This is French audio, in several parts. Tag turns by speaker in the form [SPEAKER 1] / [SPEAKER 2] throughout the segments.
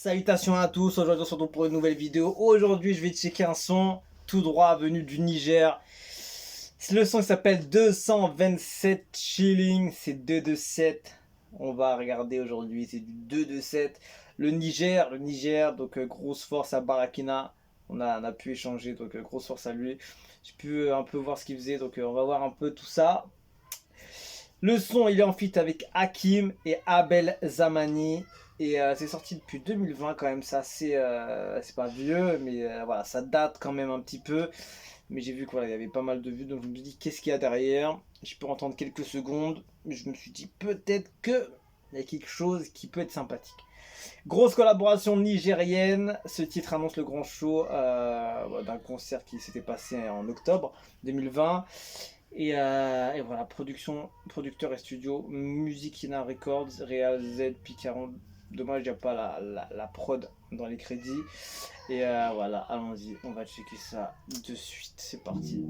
[SPEAKER 1] Salutations à tous, aujourd'hui on se retrouve pour une nouvelle vidéo. Aujourd'hui je vais checker un son tout droit venu du Niger. Le son s'appelle 227 Shilling, c'est 227. On va regarder aujourd'hui, c'est du 227. Le Niger, donc grosse force à Barakina. On a pu échanger, donc grosse force à lui. J'ai pu un peu voir ce qu'il faisait, donc on va voir un peu tout ça. Le son il est en feat avec Hakim et Abel Zamani. Et c'est sorti depuis 2020 quand même, ça c'est pas vieux, mais voilà, ça date quand même un petit peu. Mais j'ai vu qu'il y avait pas mal de vues, donc je me suis dit qu'est-ce qu'il y a derrière. Je peux entendre quelques secondes, mais je me suis dit peut-être qu'il y a quelque chose qui peut être sympathique. Grosse collaboration nigérienne, ce titre annonce le grand show d'un concert qui s'était passé en octobre 2020. Et voilà, producteur et studio, Musicina Records, Real Z P40. Dommage, il n'y a pas la prod dans les crédits. Et voilà, allons-y, on va checker ça de suite. C'est parti.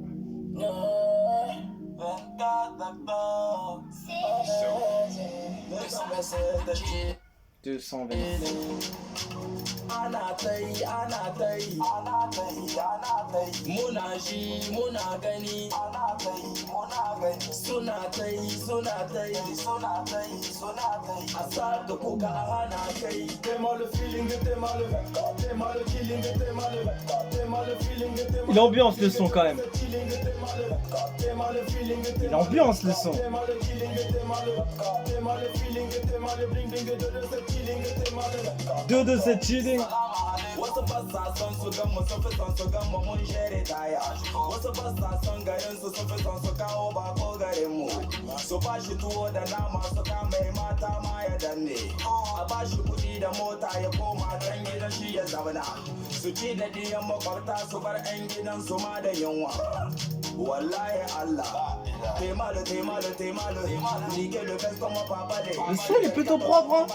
[SPEAKER 1] 220. Il ambiance le son quand même. Il ambiance le son. Deux de cette chilling.
[SPEAKER 2] Wasu ba sa son su gan mu sun fi son su gan mu mun shere taya. Wasu ba sa son garin su sun fi son su kawo bako garin mu. Su ba shi tuwo da nama su kama mata ma ya danne. A ba shi kuɗi da mota ya koma can gidan shi ya zauna. Su ci da diyan makwabta su bar 'yan gidan su ma da yunwa. Wallahi Allah.
[SPEAKER 1] Le son est plutôt propre, hein.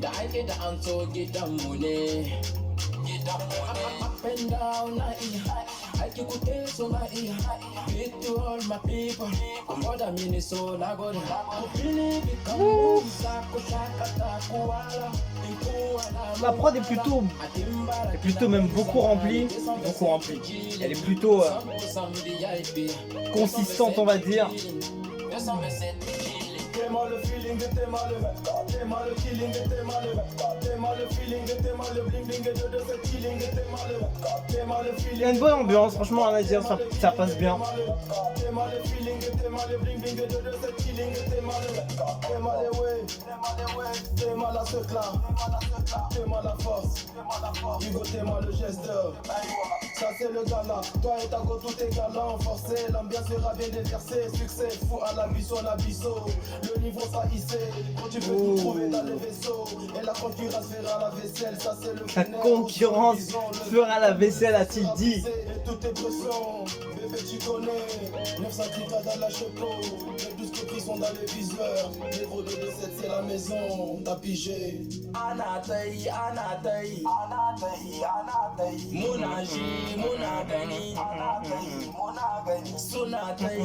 [SPEAKER 3] Da ake da an so gidanmu ne. Up and down na iya, aiki kuke so na iya. Big to all my people, I'm more than Minnesota, na gode.
[SPEAKER 1] La prod est plutôt même beaucoup remplie. Elle est plutôt consistante, on va dire. Il y a une bonne ambiance, franchement, à dire, ça passe bien.
[SPEAKER 2] Ça c'est le gala, toi et ta go tout est galant, forcé, l'ambiance sera bien déversée, succès fou à l'abysso, le niveau ça hissé, tu peux tout trouver dans les vaisseaux, et la concurrence fera la vaisselle, ça c'est le
[SPEAKER 1] La concurrence fera la vaisselle, a-t-il dit.
[SPEAKER 2] Et tout est pression, bébé tu connais, 900 clips dans la chepeau, les 12 prix sont dans les viseurs, les gros de 7 c'est la maison, t'as pigé. Anatai, Munaji, Munagani, Sunatai,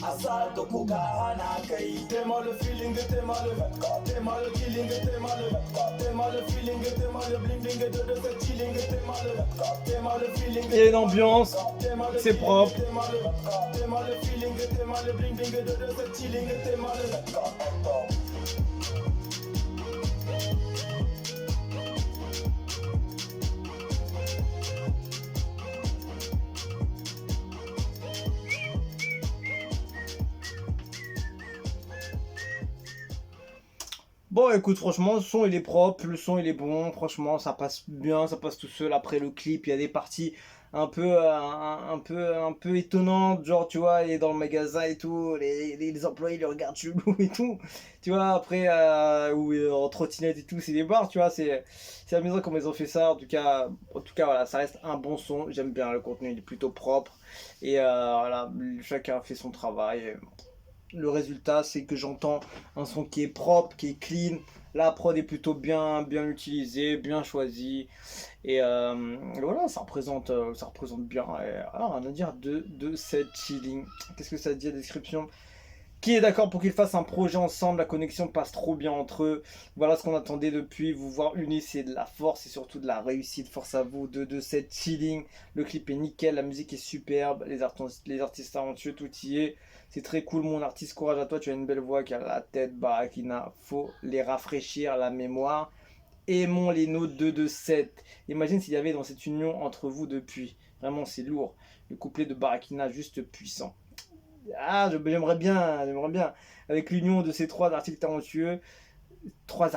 [SPEAKER 2] Asaka Kuka Hanakai. T'es mal le feeling, t'es mal le killing, t'es mal le feeling, t'es mal le bling bling de cette chilling, t'es mal le feeling.
[SPEAKER 1] Il y a une ambiance, c'est propre.
[SPEAKER 2] T'es mal le feeling, t'es mal le bling bling de cette chilling, t'es mal le.
[SPEAKER 1] Bon, écoute, franchement, le son il est propre, le son il est bon, franchement, ça passe bien, ça passe tout seul. Après le clip, il y a des parties un peu, un peu étonnantes, genre, tu vois, il est dans le magasin et tout, les employés le regardent chelou et tout, tu vois, après, ou en trottinette et tout, c'est des bars, tu vois, c'est amusant comment ils ont fait ça. En tout cas, voilà, ça reste un bon son, j'aime bien le contenu, il est plutôt propre, et voilà, chacun fait son travail. Le résultat, c'est que j'entends un son qui est propre, qui est clean. La prod est plutôt bien utilisée, bien choisie. Et voilà, ça représente bien. Et, alors, on va dire de cette chilling. Qu'est-ce que ça dit la description? Qui est d'accord pour qu'ils fassent un projet ensemble? La connexion passe trop bien entre eux. Voilà ce qu'on attendait depuis. Vous voir unis, c'est de la force et surtout de la réussite. Force à vous de cette chilling. Le clip est nickel, la musique est superbe. Les artistes talentueux, tout y est. C'est très cool, mon artiste. Courage à toi. Tu as une belle voix qui a la tête barakina. Faut les rafraîchir la mémoire. Aimons les notes 2-2-7. Imagine s'il y avait dans cette union entre vous depuis. Vraiment, c'est lourd. Le couplet de Barakina, juste puissant. Ah, j'aimerais bien, avec l'union de ces trois articles talentueux, trois